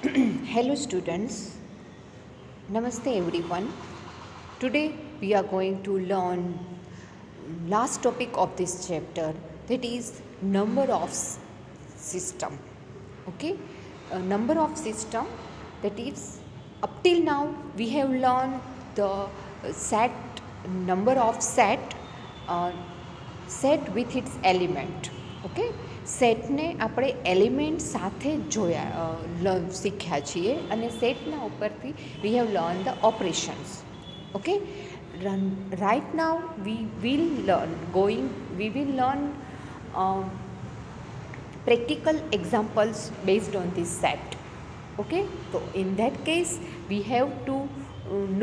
Hello students, Namaste everyone. Today we are going to learn last topic of this chapter, that is number of system. Okay, number of system, that is up till now we have learned the set number of set with its element. Okay સેટને આપણે element સાથે જોયા શીખ્યા છીએ અને સેટના ઉપરથી we have learn the operations. Okay, right now we will learn practical examples based on this set. Okay, so in that case we have to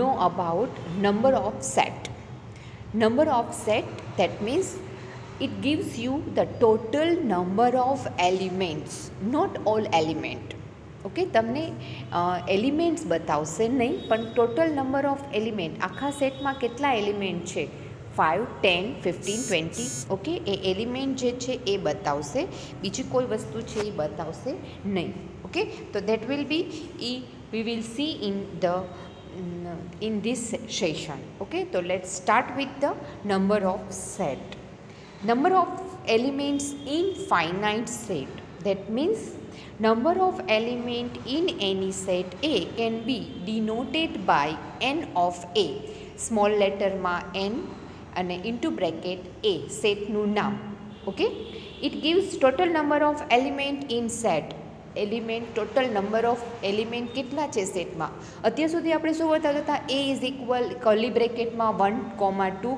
know about number of set. Number of set, that means it gives you the total number of elements, not all element. Okay, તમને elements બતાવશે નહીં, પણ total number of element આખા સેટમાં કેટલા element છે 5, 10, 15, 20. Okay, એ element જે છે એ બતાવશે, બીજી કોઈ વસ્તુ છે એ બતાવશે નહીં. ઓકે, તો that will be we will see in this session. Okay, so let's start with the number of set. Number of elements in finite set, that means number of element in any set A can be denoted by n of A, small letter ma n and into bracket A, set nu naam. Okay, it gives total number of element in set. Element total number of element કેટલા છે સેટમાં. અત્યાર સુધી આપણે શું બતાવતા હતા, એ is equal curly બ્રેકેટમાં 1, 2,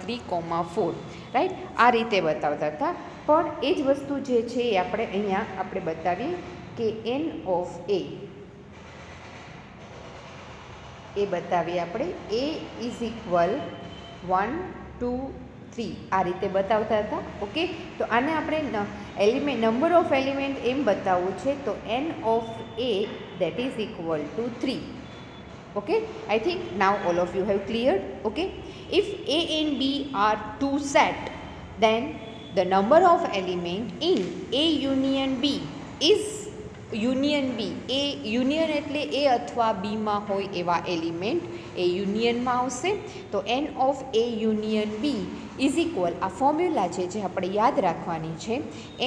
3, 4, right, આ રીતે બતાવતા હતા. પણ એ જ વસ્તુ જે છે એ આપણે બતાવીએ કે એન ઓફ એ બતાવીએ આપણે એ ઇઝ ઇક્વલ 1, 2, 3 આ રીતે બતાવતા હતા. ઓકે, તો આને આપણે નંબર ઓફ એલિમેન્ટ એમ બતાવવું છે, તો n of A that is equal to 3. Okay, I think now all of you have cleared. Okay, if A and B are two set, then the number of element in A union B is union B. A union એટલે A અથવા બીમાં હોય એવા element એ યુનિયનમાં આવશે. તો n of A union B is equal, આ formula છે જે આપણે યાદ રાખવાની છે,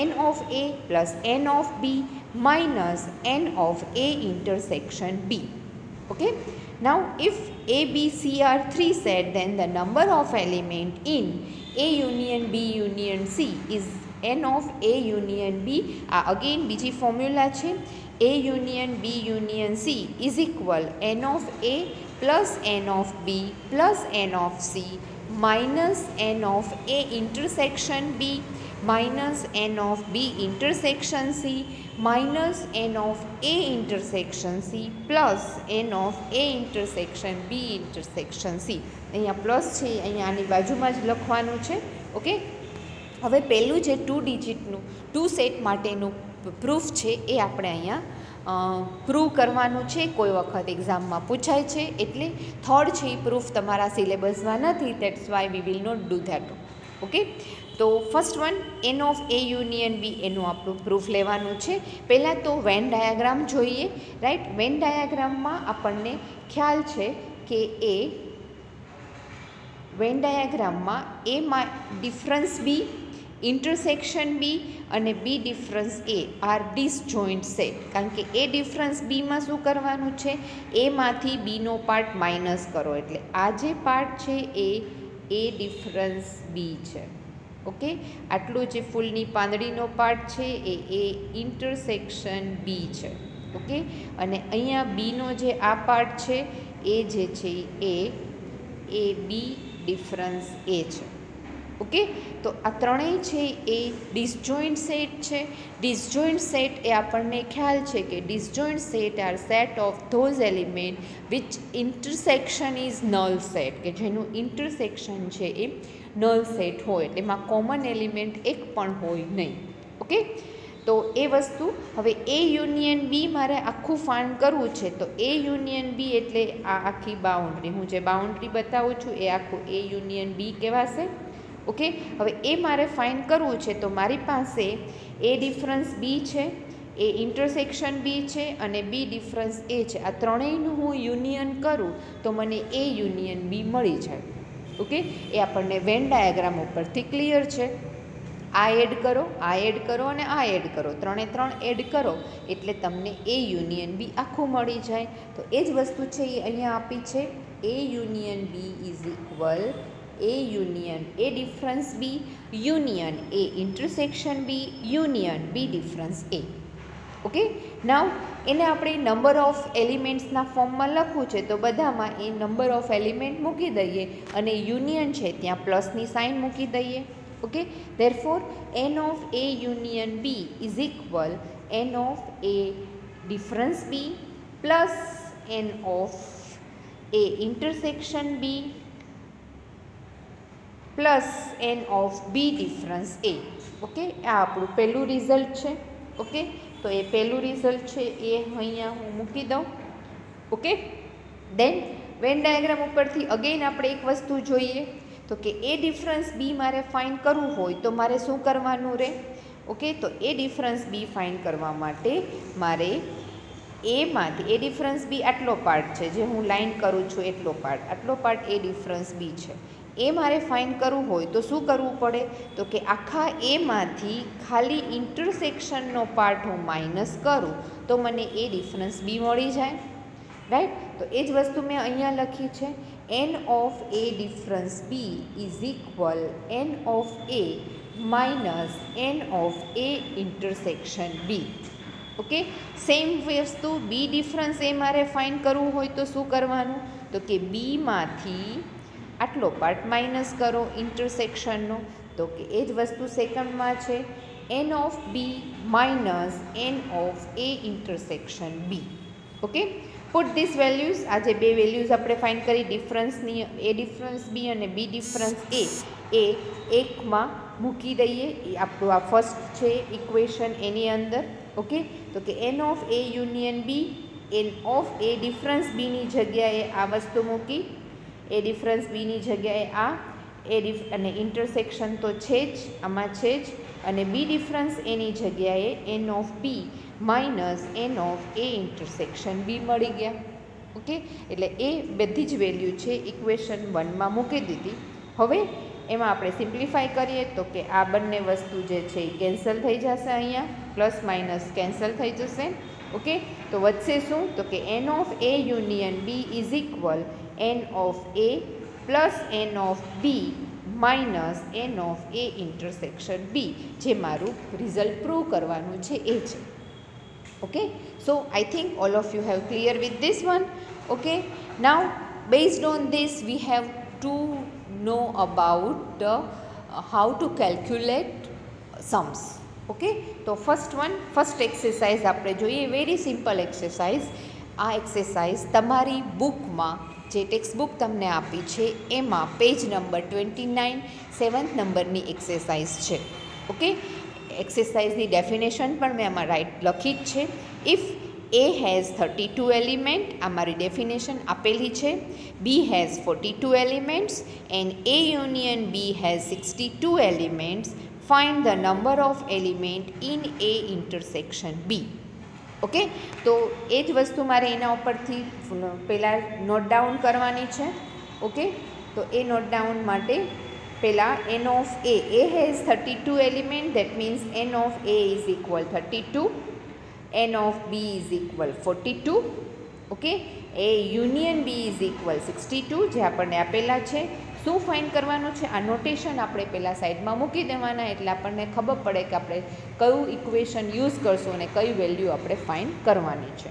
n of A plus n of B minus n of A intersection B. Okay, now if a b c are 3 set, then the number of element in A union b union c is n of A union b. આ again બીજી formula છે, a union b union c is equal n of A plus n of B plus n of C minus n of A intersection B minus n of B intersection C minus n of A intersection C plus n of A intersection B intersection C. અહીંયા plus છે, અહીંયા આની બાજુમાં જ લખવાનું છે. Okay, હવે પહેલું જે 2 ડિજિટનું 2 સેટ માટેનું પ્રૂફ છે એ આપણે અહીંયા પ્રૂવ કરવાનું છે. કોઈ વખત એક્ઝામમાં પૂછાય છે, એટલે થર્ડ છે એ પ્રૂફ તમારા સિલેબસમાં નથી, that's why we will not do that. Okay, તો first one n of A union b, એનું આપણું પ્રૂફ લેવાનું છે. પહેલાં તો વેન ડાયાગ્રામ જોઈએ, રાઈટ. વેન ડાયાગ્રામમાં આપણને ખ્યાલ છે કે વેન ડાયાગ્રામમાં એમાં ડિફરન્સ બી, ઇન્ટરસેક્શન બી અને બી ડિફરન્સ એ આર ડિસજોઈન્ટ સેટ. કારણ કે એ ડિફરન્સ બીમાં શું કરવાનું છે, એમાંથી બીનો પાર્ટ માઇનસ કરો, એટલે આ જે પાર્ટ છે એ ડિફરન્સ બી છે. ઓકે, આટલું જે ફૂલની પાંદડીનો પાર્ટ છે એ ઇન્ટરસેક્શન બી છે. ઓકે, અને અહીંયા બીનો જે આ પાર્ટ છે એ જે છે એ બી ડિફરન્સ એ છે. ઓકે, તો આ ત્રણેય છે એ ડિસજોઈન્ટ સેટ છે. ડિસજોઈન્ટ સેટ એ આપણને ખ્યાલ છે કે disjoint set are set of those element which intersection is null set, કે જેનું ઇન્ટરસેક્શન છે એ નલ સેટ હોય, એમાં કોમન એલિમેન્ટ એક પણ હોય નહીં. ઓકે, તો એ વસ્તુ. હવે એ યુનિયન બી મારે આખું ફાઇન્ડ કરવું છે, તો એ યુનિયન બી એટલે આ આખી બાઉન્ડ્રી, હું જે બાઉન્ડ્રી બતાવું છું એ આખું એ યુનિયન બી કહેવાશે. ઓકે, હવે એ મારે ફાઇન્ડ કરવું છે, તો મારી પાસે એ ડિફરન્સ બી છે, એ ઇન્ટરસેક્શન બી છે અને બી ડિફરન્સ એ છે. આ ત્રણેયનું હું યુનિયન કરું તો મને એ યુનિયન બી મળી જાય. ઓકે, એ આપણને વેન ડાયાગ્રામ ઉપરથી ક્લિયર છે. આ એડ કરો, આ એડ કરો અને આ એડ કરો, ત્રણે ત્રણ એડ કરો એટલે તમને એ યુનિયન બી આખું મળી જાય. તો એ જ વસ્તુ છે એ અહીંયા આપી છે. A union B is equal a union a difference b union a intersection b union b difference A. Okay, now એને આપણે નંબર ઓફ એલિમેન્ટ્સના ફોર્મમાં લખવું છે તો બધામાં એ નંબર ઓફ એલિમેન્ટ મૂકી દઈએ અને યુનિયન છે ત્યાં પ્લસની સાઇન મૂકી દઈએ. Okay, therefore n of A union B is equal n of A difference B plus n of A intersection B plus n of B difference A. Okay, આ આપણું પહેલું રિઝલ્ટ છે. ઓકે, તો એ પહેલું રિઝલ્ટ છે એ અહીંયા હું મૂકી દઉં. ઓકે, દેન વેન ડાયાગ્રામ ઉપરથી અગેન આપણે એક વસ્તુ જોઈએ તો કે એ ડિફરન્સ બી મારે ફાઇન્ડ કરવું હોય તો મારે શું કરવાનું રહે. ઓકે, તો એ ડિફરન્સ બી ફાઇન્ડ કરવા માટે મારે એમાંથી એ ડિફરન્સ બી આટલો પાર્ટ છે જે હું લાઇન કરું છું આટલો પાર્ટ એ ડિફરન્સ બી છે. એ મારે ફાઇન્ડ કરવું હોય તો શું કરવું પડે તો કે આખા એમાંથી ખાલી ઇન્ટરસેક્શનનો પાર્ટ હું માઇનસ કરું તો મને એ ડિફરન્સ બી મળી જાય. રાઈટ, તો એ જ વસ્તુ મેં અહીંયા લખી છે. N of A difference B is equal n of A minus n of A intersection B. Okay, same વસ્તુ બી ડિફરન્સ એ મારે ફાઇન્ડ કરવું હોય તો શું કરવાનું તો કે બીમાંથી આટલો પાર્ટ માઇનસ કરો ઇન્ટરસેક્શનનો. તો કે એ જ વસ્તુ સેકન્ડમાં છે. N of B minus n of A intersection B. Okay, put this values, આ જે બે વેલ્યુઝ આપણે ફાઇન્ડ કરી ડિફરન્સની એ ડિફરન્સ બી અને બી ડિફરન્સ એ એકમાં મૂકી દઈએ. એ આપણું આ ફર્સ્ટ છે ઇક્વેશન એની અંદર. ઓકે, તો કે n of A union b n of A difference બીની જગ્યાએ આ વસ્તુ મૂકી, એ ડિફરન્સ બીની જગ્યાએ આ અને ઇન્ટરસેક્શન તો છે જ, આમાં છે જ, અને બી ડિફરન્સ એની જગ્યાએ n of B minus n of A intersection b મળી ગયા. ઓકે, એટલે એ બધી જ વેલ્યુ છે ઇક્વેશન 1માં મૂકી દીધી. હવે એમાં આપણે સિમ્પ્લિફાય કરીએ તો કે આ બંને વસ્તુ જે છે એ કેન્સલ થઈ જશે, અહીંયા પ્લસ માઇનસ કેન્સલ થઈ જશે. ઓકે, તો વધશે શું તો કે n of A union B is equal n of A plus n of B minus n of A intersection b, જે મારું રિઝલ્ટ પ્રૂવ કરવાનું છે એ છે. Okay, so I think all of you have clear with this one. Okay, now based on this we have to know about how to calculate sums. Okay, so first exercise આપણે જોઈએ, very simple exercise. આ exercise તમારી બુકમાં જે text book તમને આપી છે એમાં પેજ નંબર 29 7th નંબરની એક્સરસાઇઝ છે. ઓકે, એક્સરસાઇઝની ડેફિનેશન પણ મેં આમાં લખી જ છે. ઇફ એ હેઝ 32 એલિમેન્ટ, આ મારી ડેફિનેશન આપેલી છે. B has 42 elements and a union b has 62 elements, find the number of element in a intersection B. Okay, તો એ જ વસ્તુ મારે એના ઉપરથી પહેલાં નોટ ડાઉન કરવાની છે. ઓકે, તો એ નોટ ડાઉન માટે પહેલાં n of A has 32 element, that means n of A is equal 32, n of B is equal 42. Okay, A union B is equal 62 જે આપણને આપેલા છે. શું ફાઇન્ડ કરવાનું છે આ નોટેશન આપણે પહેલાં સાઈડમાં મૂકી દેવાના, એટલે આપણને ખબર પડે કે આપણે કયું ઇક્વેશન યુઝ કરશું અને કઈ વેલ્યુ આપણે ફાઇન્ડ કરવાની છે.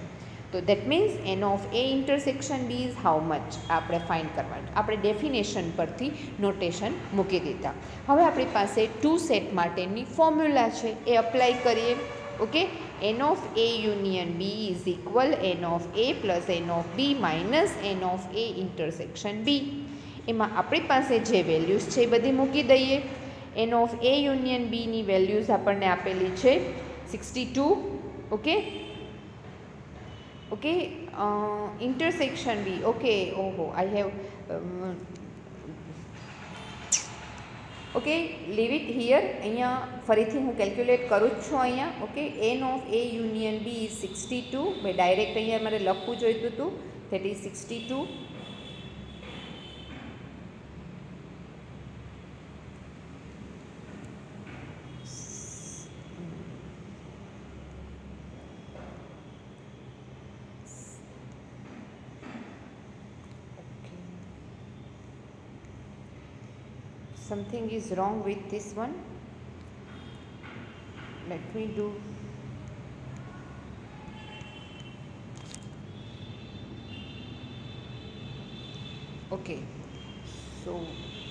તો that means n of A intersection B is how much આપણે ફાઇન્ડ કરવાનું. આપણે ડેફિનેશન પરથી નોટેશન મૂકી દીધા. હવે આપણી પાસે 2 સેટ માટેની ફોર્મ્યુલા છે એ અપ્લાય કરીએ. Okay, n of A union B is equal n of A plus n of B minus n of A intersection b. એમાં આપણી પાસે જે વેલ્યુઝ છે એ બધી મૂકી દઈએ. એન ઓફ એ યુનિયન બીની વેલ્યુઝ આપણને આપેલી છે 62. ઓકે, ઓકે, ઇન્ટરસેક્શન બી, ઓકે, ઓહો I have okay, leave it here. અહીંયા ફરીથી હું કેલ્ક્યુલેટ કરું જ છું અહીંયા. Okay, n of A union B is 62. મેં ડાયરેક્ટ અહીંયા મારે લખવું જોઈતું હતું. That is 62. Something is wrong with this one. Let me do. Okay, so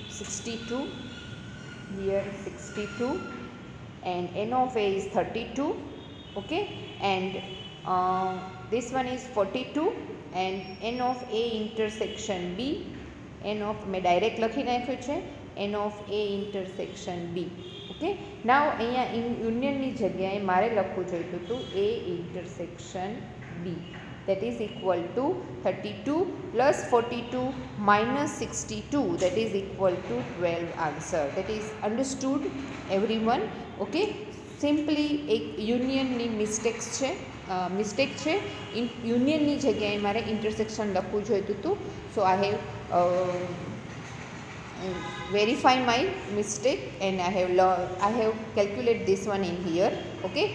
62, here 62, and n of a is 32. Okay, and this one is 42, and n of a intersection b, n of મેં direct લખી નાખ્યું છે, n of a intersection b. Okay, now અહીંયા યુનિયનની જગ્યાએ મારે લખવું જોઈતું હતું a intersection b. That is equal to 32 plus 42 minus 62. That is equal to 12 answer. That is understood everyone. Okay, simply એક યુનિયનની મિસ્ટેક છે. યુનિયનની જગ્યાએ મારે ઇન્ટરસેક્શન લખવું જોઈતું હતું. So I have verify my mistake and I have calculate this one in here. Okay,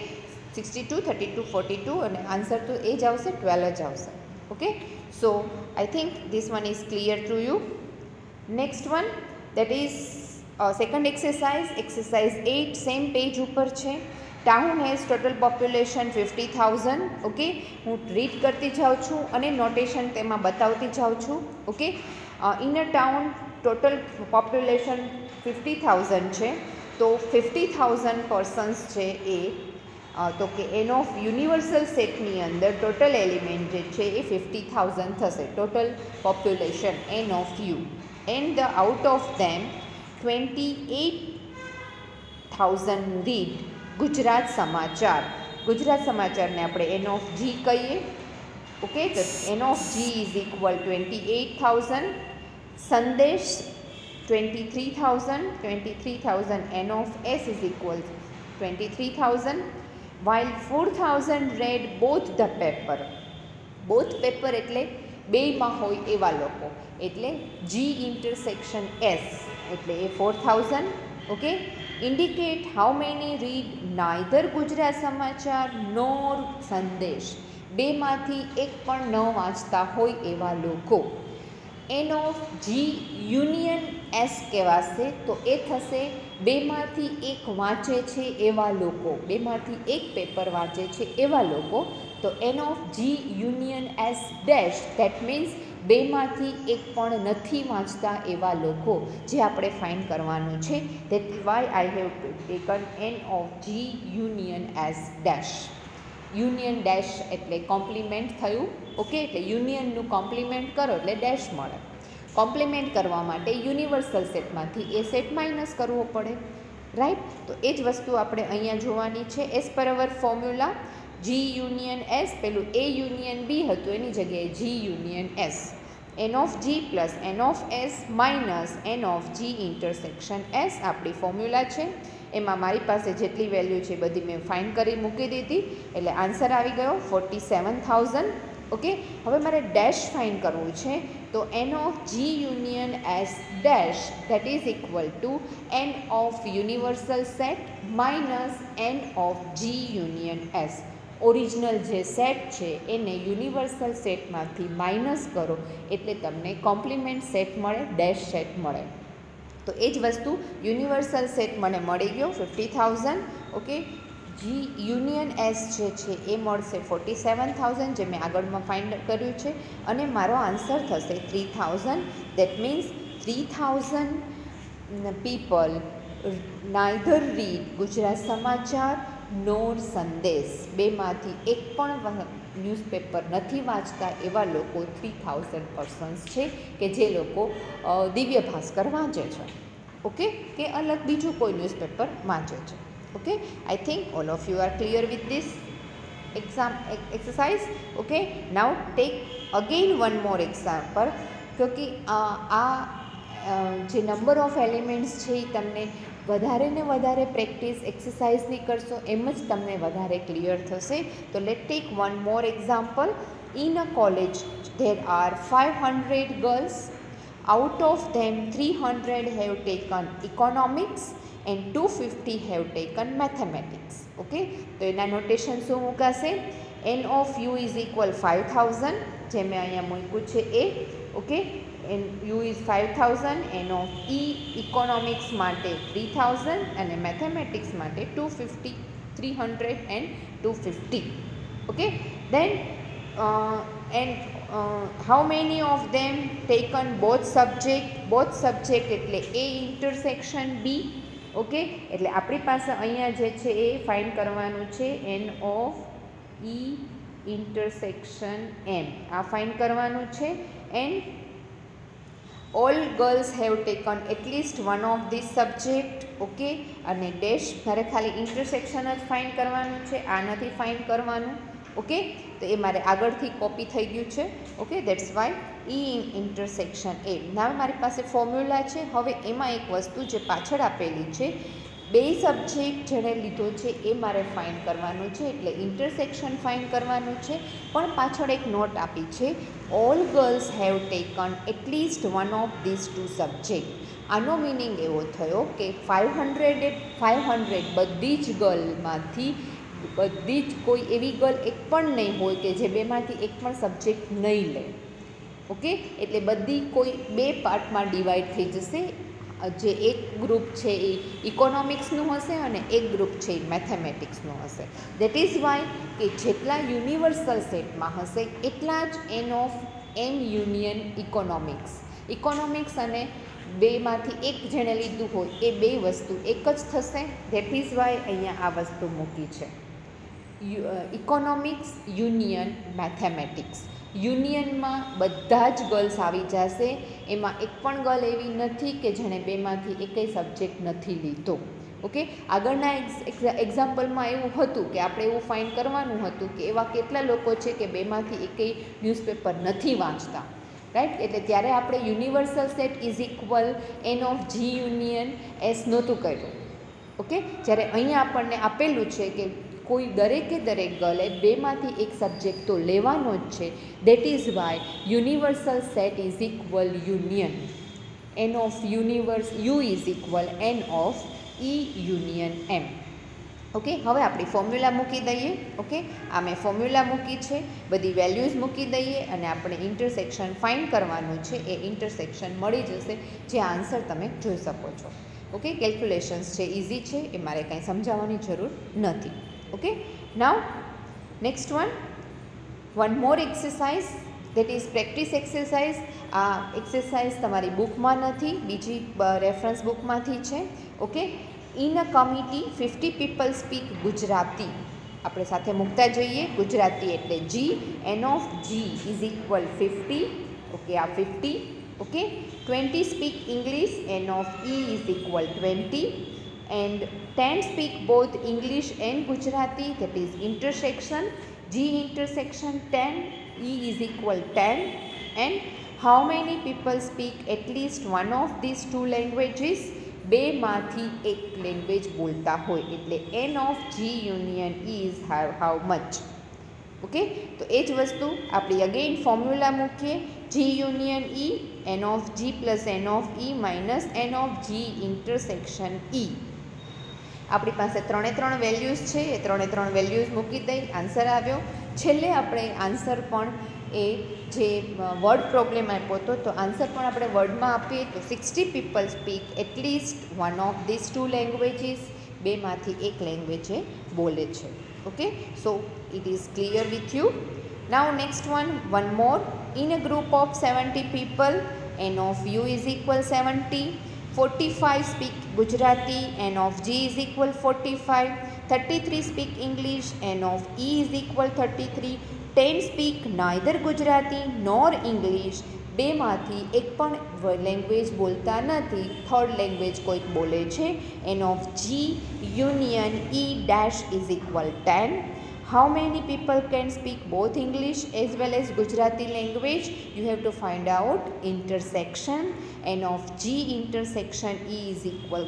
62, 32, 42 and answer to એ જ આવશે 12 જ આવશે. Okay, so I think this one is clear to you. Next one, that is second exercise 8, same page ઉપર છે. Town has total population 50,000. Okay, હું read કરતી જાઉં છું અને નોટેશન તેમાં બતાવતી જાઉં છું. Okay, in a town total population 50,000 છે. તો 50,000 પર્સન્સ છે એ તો કે એન ઓફ યુનિવર્સલ સેટની અંદર ટોટલ એલિમેન્ટ જે છે એ 50,000 થશે. Total population n of U, and the out of them 28,000 read Gujarat Samachar. Gujarat સમાચારને આપણે એન ઓફ જી કહીએ. ઓકે, તો n of G is equal 28,000. Sandesh 23,000 n of s is equal 23,000. while 4,000 read both the paper. both paper એટલે બેયમાં હોય એવા લોકો, એટલે g intersection s એટલે એ 4,000. Okay, indicate how many read neither Gujarat સમાચાર nor સંદેશ. બેમાંથી એક પણ ન વાંચતા હોય એવા લોકો. N of G union S કહેવાશે. તો એ થશે બેમાંથી એક વાંચે છે એવા લોકો, બેમાંથી એક પેપર વાંચે છે એવા લોકો. તો n of G union S dash, that means બેમાંથી એક પણ નથી વાંચતા એવા લોકો, જે આપણે ફાઇન્ડ કરવાનું છે. That why I have taken n of G union S dash. Union dash એટલે કોમ્પ્લિમેન્ટ થયું. ઓકે, એટલે યુનિયનનું કોમ્પ્લિમેન્ટ કરો એટલે ડેશ મળે. કોમ્પ્લિમેન્ટ કરવા માટે યુનિવર્સલ સેટમાંથી એ સેટ માઇનસ કરવો પડે. રાઈટ, તો એ જ વસ્તુ આપણે અહીંયા જોવાની છે. As per our formula g union s, પેલું એ યુનિયન બી હતું એની જગ્યાએ g union s. N of g plus n of s minus n of g intersection s આપણી ફોર્મ્યુલા છે. એમાં મારી પાસે જેટલી વેલ્યુ છે બધી મેં ફાઇન્ડ કરી મૂકી દીધી, એટલે આન્સર આવી ગયો 47,000. ઓકે, હવે મારે ડેશ ફાઇન્ડ કરવું છે. તો n of G union S dash that is equal to n of universal set minus n of G union S. Original જે સેટ છે એને યુનિવર્સલ સેટમાંથી માઇનસ કરો એટલે તમને કોમ્પ્લિમેન્ટ સેટ મળે, ડેશ સેટ મળે. તો એ જ વસ્તુ યુનિવર્સલ સેટ મને મળી ગયો 50,000. ઓકે, જી યુનિયન એસ જે છે એ મળશે 47,000 જે મેં આગળમાં ફાઇન્ડ કર્યું છે, અને મારો આન્સર થશે 3,000. That means 3,000 people neither read Gujarat સમાચાર નોર સંદેશ. બેમાંથી એક પણ ન્યૂઝપેપર નથી વાંચતા એવા લોકો 3,000 પર્સન્સ છે કે જે લોકો દિવ્ય ભાસ્કર વાંચે છે. ઓકે, કે અલગ બીજું કોઈ ન્યૂઝપેપર વાંચે છે. Okay, I think all of you are clear with this exercise. Okay, now take again one more example. क्योंकि આ જે નંબર ઓફ એલિમેન્ટ્સ છે એ તમને વધારે ને વધારે પ્રેક્ટિસ એક્સરસાઇઝની કરશો એમ જ તમને વધારે ક્લિયર થશે. તો let take one more example. In a college there are 500 girls. Out of them 300 have taken economics and 250 have taken mathematics. Okay, તો એના નોટેશન શું મુકાશે? n of u is equal 5000, જે મેં અહીંયા મૂક્યું છે એ. Okay, u is 5000, n of e economics માટે 3000 અને મેથેમેટિક્સ માટે 250, 300 and 250. Okay, then and how many of them taken both subject એટલે a intersection b. ઓકે, એટલે આપણી પાસે અહીંયા જે છે એ ફાઇન્ડ કરવાનું છે n of e intersection m, આ ફાઇન્ડ કરવાનું છે. and all girls have taken at least one of these subject. Okay, અને ડેશ મારે ખાલી ઇન્ટરસેક્શન જ ફાઇન્ડ કરવાનું છે, આ નથી ફાઇન્ડ કરવાનું. ઓકે, તો એ મારે આગળથી કોપી થઈ ગયું છે. Okay, that's why e intersection a. ના મારી પાસે ફોર્મ્યુલા છે. હવે એમાં એક વસ્તુ જે પાછળ આપેલી છે, બે સબ્જેક્ટ જેણે લીધો છે એ મારે ફાઇન્ડ કરવાનું છે, એટલે ઇન્ટરસેક્શન ફાઇન્ડ કરવાનું છે. પણ પાછળ એક નોટ આપી છે, all girls have taken at least one of this two subject. આનો મિનિંગ એવો થયો કે 500 બધી જ ગર્લમાંથી બધી જ કોઈ એવી ગર્લ એક પણ નહીં હોય કે જે બેમાંથી એક પણ સબ્જેક્ટ નહીં લે. ઓકે, એટલે બધી કોઈ બે પાર્ટમાં ડિવાઈડ થઈ જશે. જે એક ગ્રુપ છે એ ઇકોનોમિક્સનું હશે અને એક ગ્રુપ છે એ મેથેમેટિક્સનું હશે. દેટ ઇઝ વાય કે જેટલા યુનિવર્સલ સેટમાં હશે એટલા જ n of M union economics અને બેમાંથી એક જેણે લીધું હોય એ બે વસ્તુ એક જ થશે. દેટ ઇઝ વાય અહીંયા આ વસ્તુ મૂકી છે, ઇકોનોમિક્સ યુનિયન મેથેમેટિક્સ. યુનિયનમાં બધા જ ગર્લ્સ આવી જશે, એમાં એક પણ ગર્લ એવી નથી કે જેણે બેમાંથી એકેય સબ્જેક્ટ નથી લીધો. ઓકે, આગળના એક્ઝામ્પલમાં એવું હતું કે આપણે એવું ફાઇન્ડ કરવાનું હતું કે એવા કેટલા લોકો છે કે બેમાંથી એકેય ન્યૂઝપેપર નથી વાંચતા, રાઈટ. એટલે ત્યારે આપણે universal set is equal n of G union S નહોતું કર્યું. ઓકે, જ્યારે અહીંયા આપણને આપેલું છે કે કોઈ દરેકે દરેક ગર્લે બેમાંથી એક સબ્જેક્ટ તો લેવાનો જ છે. That is why universal set is equal union n of U is equal n of E union M. Okay, હવે આપણી ફોર્મ્યુલા મૂકી દઈએ. ઓકે, આ મેં ફોર્મ્યુલા મૂકી છે, બધી વેલ્યુઝ મૂકી દઈએ અને આપણે ઇન્ટરસેક્શન ફાઇન્ડ કરવાનું છે. એ ઇન્ટરસેક્શન મળી જશે, જે આન્સર તમે જોઈ શકો છો. ઓકે, કેલ્ક્યુલેશન્સ છે, ઇઝી છે, એ મારે કાંઈ સમજાવવાની જરૂર નથી. Okay, now next one more exercise, that is practice exercise. આ એક્સરસાઇઝ તમારી બુકમાં નથી, બીજી રેફરન્સ બુકમાંથી છે. Okay, in a committee 50 people speak Gujarati. આપણે સાથે મૂકતા જઈએ. ગુજરાતી એટલે g, n of G is equal 50. Okay, આ 50. Okay, 20 speak English, n of e is equal 20. and 10 speak both English and Gujarati, that is intersection G intersection 10, E is equal 10. And how many people speak at least one of these two languages? બેમાંથી એક language બોલતા હોય, એટલે N of G union E is how much. Okay, તો એ જ વસ્તુ આપણે અગેઇન ફોર્મ્યુલા મૂકીએ. G union E, N of G plus N of E minus N of G intersection E. આપણી પાસે ત્રણે વેલ્યુઝ છે, એ ત્રણ વેલ્યુઝ મૂકી દઈ, આન્સર આવ્યો. છેલ્લે આપણે આન્સર પણ એ જે વર્ડ પ્રોબ્લેમ આપ્યો હતો, તો આન્સર પણ આપણે વર્ડમાં આપીએ તો 60 people speak at least one of these two languages. બેમાંથી એક લેંગ્વેજ એ બોલે છે. Okay, so it is clear with you. Now next one more. In a group of 70 people, N of U is equal 70. 45 speak Gujarati, N of G is equal 45. 33 speak English, N of E is equal 33. 10 speak neither Gujarati nor English. બેમાંથી એક પણ language બોલતા નથી, third language કોઈક બોલે છે. N of G union E dash is equal 10. How many people can speak both English as well as Gujarati language? You have to find out intersection. N of G intersection E is equal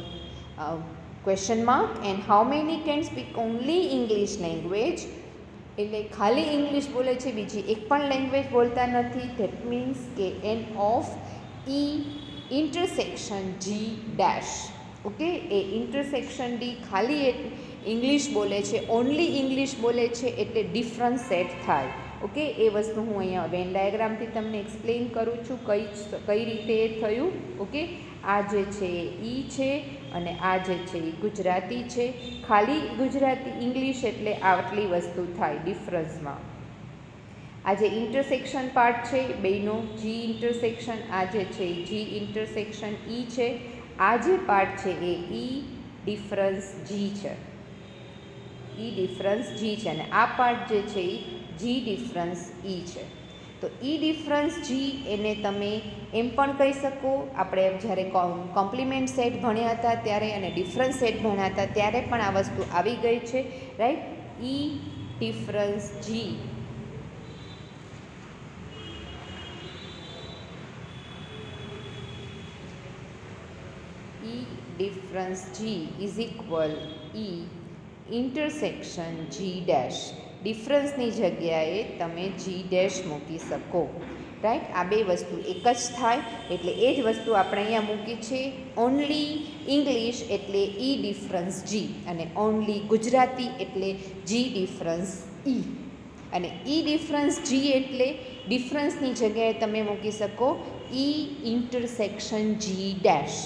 question mark and how many can speak only English language, એટલે ખાલી English બોલે છે, બીજી એક પણ language બોલતા નથી. That means કે n of E intersection G dash. Okay, A intersection D ખાલી ઇંગ્લિશ બોલે છે, ઓનલી ઇંગ્લિશ બોલે છે, એટલે ડિફરન્સ સેટ થાય. ઓકે, એ વસ્તુ હું અહીંયા વેન ડાયાગ્રામથી તમને એક્સપ્લેન કરું છું કઈ રીતે એ થયું. ઓકે, આ જે છે એ ઈ છે અને આ જે છે એ ગુજરાતી છે. ખાલી ગુજરાતી ઇંગ્લિશ એટલે આટલી વસ્તુ થાય ડિફરન્સમાં. આ જે ઇન્ટરસેક્શન પાર્ટ છે બેનો જી ઇન્ટરસેક્શન, આ જે છે એ જી ઇન્ટરસેક્શન ઈ છે. આ જે પાર્ટ છે એ ઈ ડિફરન્સ જી છે, ઈ ડિફરન્સ જી છે, અને આ પાર્ટ જે છે એ જી ડિફરન્સ ઈ છે. તો ઈ ડિફરન્સ જી એને તમે એમ પણ કહી શકો, આપણે જ્યારે કોમ્પ્લિમેન્ટ સેટ ભણ્યા હતા ત્યારે અને ડિફરન્સ સેટ ભણ્યા હતા ત્યારે પણ આ વસ્તુ આવી ગઈ છે, right. E difference g e difference G is equal e intersection G dash. ડિફરન્સની જગ્યાએ તમે જી ડેશ મૂકી શકો, રાઈટ. આ બે વસ્તુ એક જ થાય, એટલે એ જ વસ્તુ આપણે અહીંયા મૂકી છે. ઓનલી ઇંગ્લિશ એટલે ઈ ડિફરન્સ જી, અને ઓનલી ગુજરાતી એટલે જી ડિફરન્સ ઈ. અને ઈ ડિફરન્સ જી એટલે ડિફરન્સની જગ્યાએ તમે મૂકી શકો ઈ ઇન્ટરસેક્શન જી ડેશ.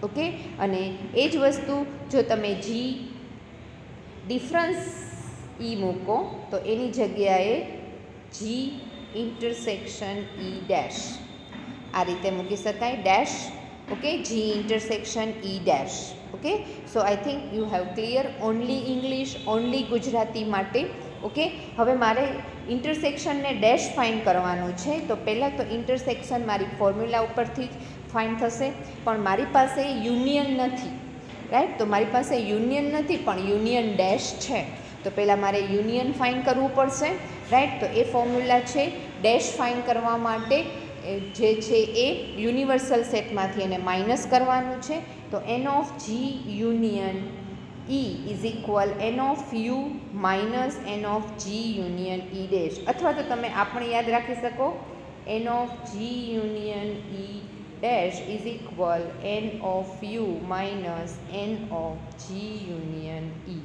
ઓકે, અને એ જ વસ્તુ જો તમે જી ડિફરન્સ ઈ મૂકો તો એની જગ્યાએ જી ઇન્ટરસેક્શન ઈ ડેશ આ રીતે મૂકી શકાય, dash. Okay, G intersection E dash. Okay, so I think you have clear only English, only Gujarati માટે. ઓકે, હવે મારે ઇન્ટરસેક્શનને ડેશ ફાઇન્ડ કરવાનું છે. તો પહેલાં તો ઇન્ટરસેક્શન મારી ફોર્મ્યુલા ઉપરથી જ ફાઇન્ડ થશે, પણ મારી પાસે યુનિયન નથી, રાઈટ. તો મારી પાસે યુનિયન નથી પણ યુનિયન ડેશ છે. તો પહેલાં મારે યુનિયન ફાઇન્ડ કરવું પડશે, રાઈટ. તો એ ફોર્મ્યુલા છે ડેશ ફાઇન્ડ કરવા માટે જે છે એ યુનિવર્સલ સેટમાંથી એને માઇનસ કરવાનું છે. તો n of G union E is equal n of u minus n of G union e dash. અથવા તો તમે આ પણ યાદ રાખી શકો, n of G union e dash is equal n of u minus n of G union e.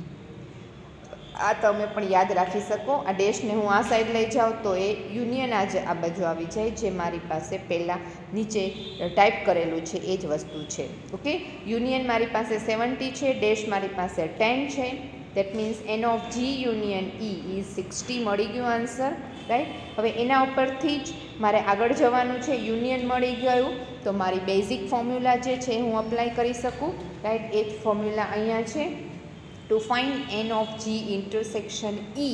આ તમે પણ યાદ રાખી શકો. આ ડેશને હું આ સાઈડ લઈ જાઉં તો એ યુનિયન આ બાજુ આવી જાય, જે મારી પાસે પહેલાં નીચે ટાઈપ કરેલું છે એ જ વસ્તુ છે. ઓકે, યુનિયન મારી પાસે 70 છે, ડેશ મારી પાસે 10 છે. That means n of G union E is 60 મળી ગયું આન્સર, રાઈટ. હવે એના ઉપરથી જ મારે આગળ જવાનું છે. યુનિયન મળી ગયું તો મારી બેઝિક ફોર્મ્યુલા જે છે હું અપ્લાય કરી શકું, રાઈટ. એ જ ફોર્મ્યુલા અહીંયા છે. To find n of g intersection E,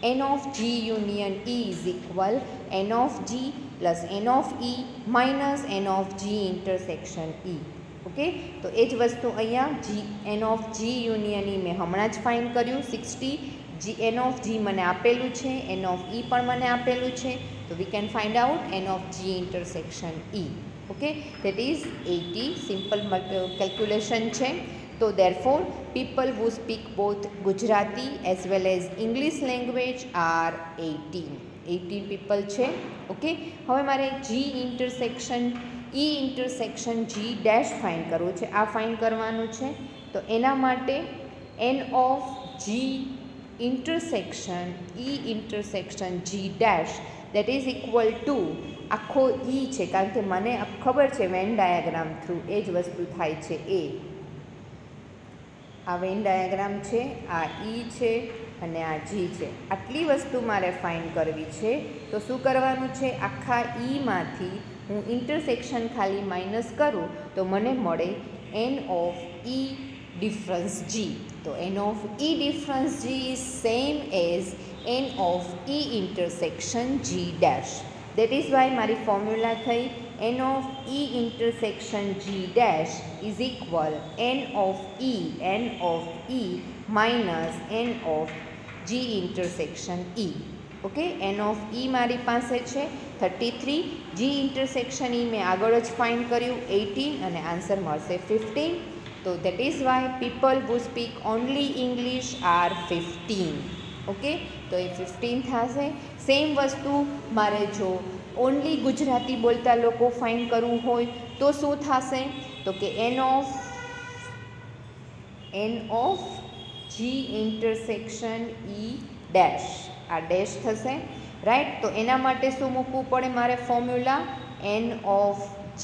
n of g union E is equal n of g plus n of E minus n of g intersection E. Okay, તો એ જ વસ્તુ અહીંયા n of g union E મેં હમણાં જ find કર્યું 60. n of g મને આપેલું છે, n of E પણ મને આપેલું છે. તો we can find out n of g intersection E. Okay, that is 80. Simple calculation છે. So therefore, people who speak both Gujarati as well as English language are 18 people છે. Okay, હવે મારે G intersection E intersection G dash find કરવું છે. આ find કરવાનું છે. તો એના માટે N of G intersection E intersection G dash that is equal two આખો E છે, કારણ કે મને ખબર છે વેન ડાયાગ્રામ થ્રુ એ જ વસ્તુ થાય છે. આ વેન ડાયાગ્રામ છે, આ ઈ છે અને આ જી છે. આટલી વસ્તુ મારે ફાઇન્ડ કરવી છે. તો શું કરવાનું છે, આખા ઈમાંથી હું ઇન્ટરસેક્શન ખાલી માઇનસ કરું તો મને મળે n of E difference G. તો n of E difference G is same as n of E intersection G dash. That is why મારી ફોર્મ્યુલા થઈ n of E intersection G dash is equal n of E minus n of G intersection E. Okay, n of E મારી પાસે છે 33, G intersection E મેં આગળ જ find કર્યું 18 અને આન્સર મળશે 15. તો that is why people who speak only English are 15. Okay, તો એ 15 થશે. સેમ વસ્તુ મારે જો ઓનલી ગુજરાતી બોલતા લોકો ફાઇન્ડ કરવું હોય તો શું થશે? તો કે n of G intersection E dash, આ ડેશ થશે, રાઈટ. તો એના માટે શું મૂકવું પડે મારે formula? n of G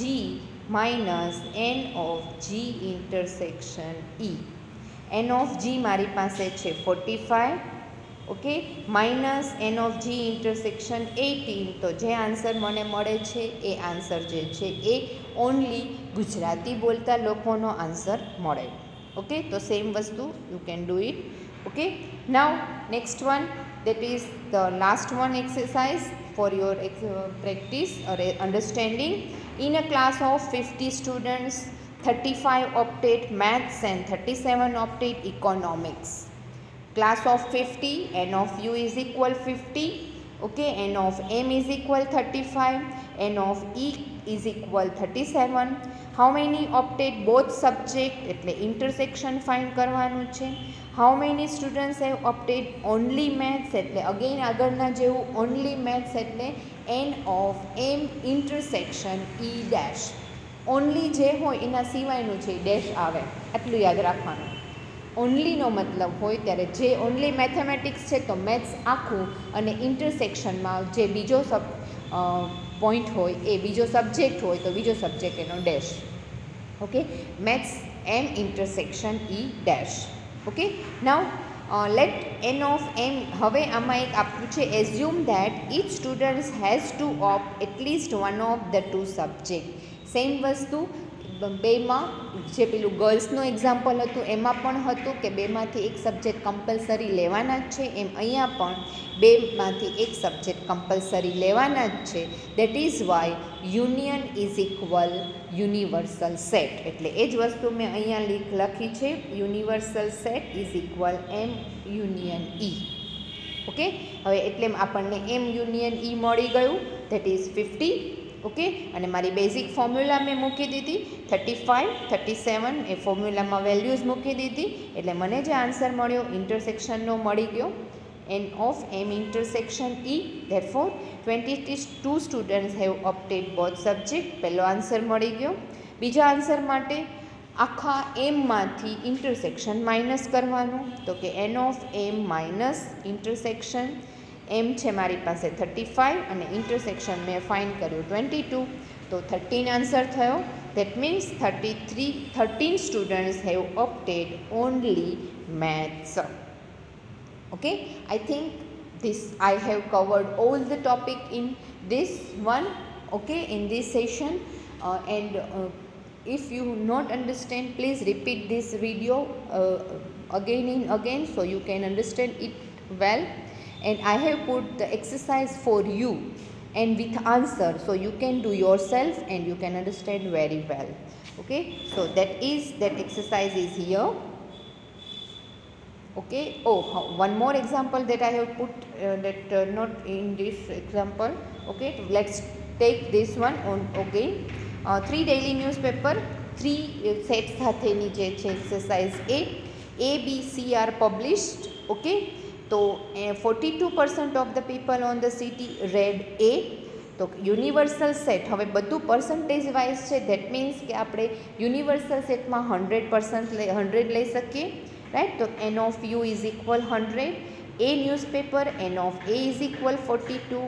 minus n of G intersection E. n of G મારી પાસે છે 45, okay, minus n of G intersection 18. તો જે આન્સર મને મળે છે એ આન્સર જે છે એ ઓનલી ગુજરાતી બોલતા લોકોનો આન્સર મળે. ઓકે, તો સેમ વસ્તુ you can do it. Okay, now next one, that is the last one exercise for your practice or understanding. In a class of 50 students, 35 opted maths and 37 opted economics. Class of 50, n of u is equal 50, okay, n of m is equal 35, n of e is equal 37. How many opted both subject, એટલે intersection find કરવાનું છે. How many students have opted only maths, એટલે again આગળના જેવું only maths એટલે n of m intersection e dash. only જે હોય એના સિવાયનું છે ડેશ આવે, આટલું યાદ રાખવાનું. ઓનલીનો મતલબ હોય ત્યારે જે ઓનલી મેથેમેટિક્સ છે તો મેથ્સ આખું, અને ઇન્ટરસેક્શનમાં જે બીજો પોઈન્ટ હોય એ બીજો સબ્જેક્ટ હોય તો બીજો સબ્જેક્ટ એનો dash. Okay, maths M intersection E dash. Okay, now let n of m, હવે આમાં એક આપ્યું છે assume that each students has to opt at least one of the two subject. Same વસ્તુ બેમાં જે પેલું ગર્લ્સનું એક્ઝામ્પલ હતું એમાં પણ હતું કે બેમાંથી એક સબ્જેક્ટ કમ્પલસરી લેવાના જ છે, એમ અહીંયા પણ બેમાંથી એક સબ્જેક્ટ કમ્પલસરી લેવાના જ છે. That is why union is equal universal set. એટલે એ જ વસ્તુ મેં અહીંયા લખી છે, universal set is equal M union E. Okay, હવે એટલે આપણને એમ યુનિયન ઈ મળી ગયું, દેટ ઇઝ 50. ઓકે, અને મારી બેઝિક ફોર્મ્યુલા મેં મૂકી દીધી 35, 37 એ ફોર્મ્યુલામાં વેલ્યુઝ મૂકી દીધી, એટલે મને જે આન્સર મળ્યો ઇન્ટરસેક્શનનો મળી ગયો, n of m intersection E. Therefore 22 students have opted both subject. પહેલો આન્સર મળી ગયો. બીજા આન્સર માટે આખા એમમાંથી ઇન્ટરસેક્શન માઇનસ કરવાનું, તો કે n of m minus intersection m છે મારી પાસે 35 અને ઇન્ટરસેક્શન મેં ફાઇન્ડ કર્યું 22, તો 13 આન્સર થયો. That means 13 students have ઓપ્ટેડ only maths. Okay, I think this I have covered all the topic in this one, okay, in this session, and if you not understand, please repeat this video again and again so you can understand it well. And I have put the exercise for you and with answer so you can do yourself and you can understand very well. Okay, so that exercise is here. Okay, one more example that I have put not in this example. Okay, let's take this one on again. 3 daily newspaper, 3 sets સાથેની જે છે exercise 8 A, B, C are published. Okay, તો 42% of the people on the city read A. તો universal set, હવે બધું percentage wise છે, that means કે આપણે યુનિવર્સલ સેટમાં 100% લઈ શકીએ, રાઈટ. તો n of u is equal 100, A newspaper n of A is equal 42,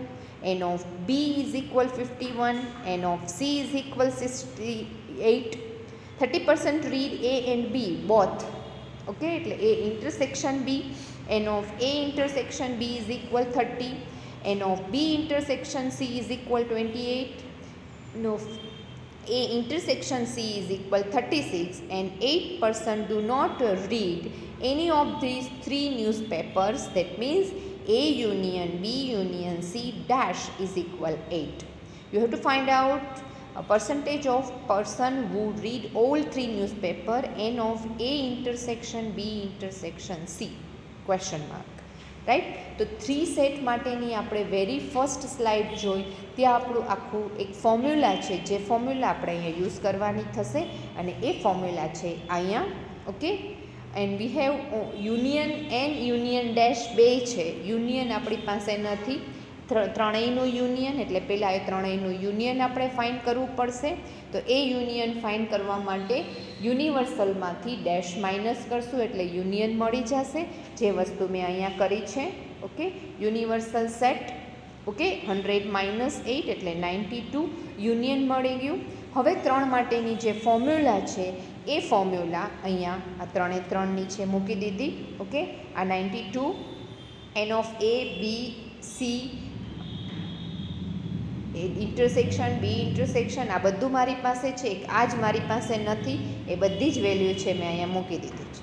n of B is equal 51, n of C is equal 68. 30% read A and B both. Okay, એટલે A intersection B, n of A intersection B is equal 30, n of B intersection C is equal 28, n of A intersection C is equal 36, and 8% do not read any of these 3 newspapers. That means A union B union C dash is equal 8. You have to find out a percentage of person who read all 3 newspaper, n of A intersection B intersection C, question mark. Right. તો 3 set માટેની આપણે very first slide જોઈ, ત્યાં આપણું આખું એક formula છે, જે ફોર્મ્યુલા આપણે અહીંયા યુઝ કરવાની થશે અને એ ફોર્મ્યુલા છે અહીંયા. Okay, and we have union and union dash બે છે. યુનિયન આપણી પાસે નથી, ત્રણેયનું યુનિયન, એટલે પહેલાં એ ત્રણેયનું યુનિયન આપણે ફાઇન્ડ કરવું પડશે. તો એ યુનિયન ફાઇન્ડ કરવા માટે યુનિવર્સલમાંથી ડેશ માઇનસ કરશું એટલે યુનિયન મળી જશે, જે વસ્તુ મેં અહીંયા કરી છે. Okay, universal set. ઓકે, 100 - 8 એટલે 92 યુનિયન મળી ગયું. હવે 3 માટેની જે ફોર્મ્યુલા છે એ ફોર્મ્યુલા અહીંયા આ 3 એ 3 નીચે મૂકી દીધી. ઓકે, આ 92 n of a b c A intersection B intersection આ બધું મારી પાસે છે, એક આ જ મારી પાસે નથી, એ બધી જ વેલ્યુ છે મેં અહીંયા મૂકી દીધી છે.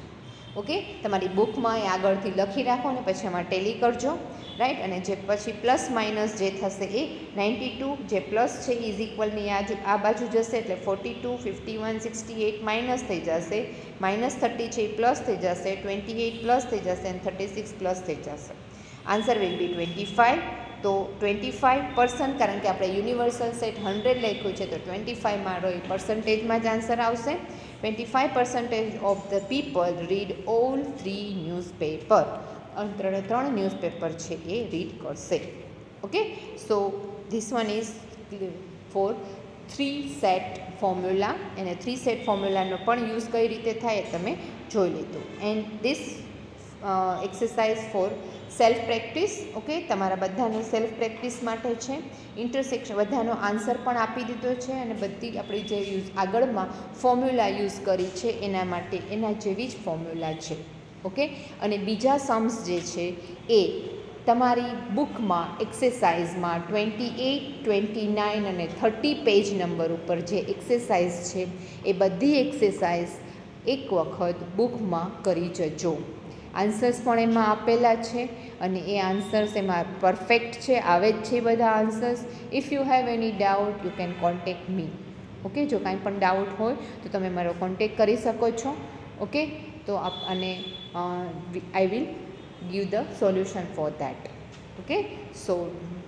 ઓકે, તમારી બુકમાં એ આગળથી લખી રાખો અને પછી એમાં ટેલી કરજો, રાઈટ. અને જે પછી પ્લસ માઇનસ જે થશે એ 92 જે પ્લસ છે ઇઝ ઇક્વલની આ બાજુ જશે એટલે 42, 51, 68 માઇનસ થઈ જશે, -30 છે એ પ્લસ થઈ જશે, 28 પ્લસ થઈ જશે અને 36 પ્લસ થઈ જશે. Answer will be 25. તો 25%, કારણ કે આપણે યુનિવર્સલ સેટ 100 લખ્યું છે તો 25 મારો એ પર્સન્ટેજમાં જ આન્સર આવશે. 25% of the people read all 3 newspaper. 3 newspaper છે એ રીડ કરશે. Okay, so this one is four 3 set formula, અને 3 સેટ ફોર્મ્યુલાનો પણ યુઝ કઈ રીતે થાય એ તમે જોઈ લીધું. And this exercise four self practice. Okay, તમારા બધાને સેલ્ફ પ્રેક્ટિસ માટે છે. ઇન્ટરસેક્શન બધાનો આન્સર પણ આપી દીધો છે અને બધી આપણી જે યુઝ આગળમાં ફોર્મ્યુલા યુઝ કરી છે એના માટે એના જેવી જ ફોર્મ્યુલા છે. ઓકે, અને બીજા સમ્સ જે છે એ તમારી બુકમાં એક્સરસાઇઝમાં 28, 29 અને 30 પેજ નંબર ઉપર જે એક્સરસાઇઝ છે એ બધી એક્સરસાઇઝ એક વખત બુકમાં કરી જજો. આન્સર્સ પણ એમાં આપેલા છે અને એ આન્સર્સ એમાં પરફેક્ટ છે, આવે જ છે બધા answers. If you have any doubt you can contact me. Okay, જો કાંઈ પણ ડાઉટ હોય તો તમે મારો કોન્ટેક્ટ કરી શકો છો. ઓકે, તો અને I will give the solution for that. Okay, so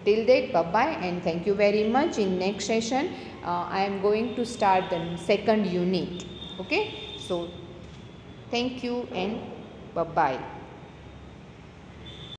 till that, bye bye and thank you very much. In next session I am going to start the second unit. Okay, so thank you and bye bye.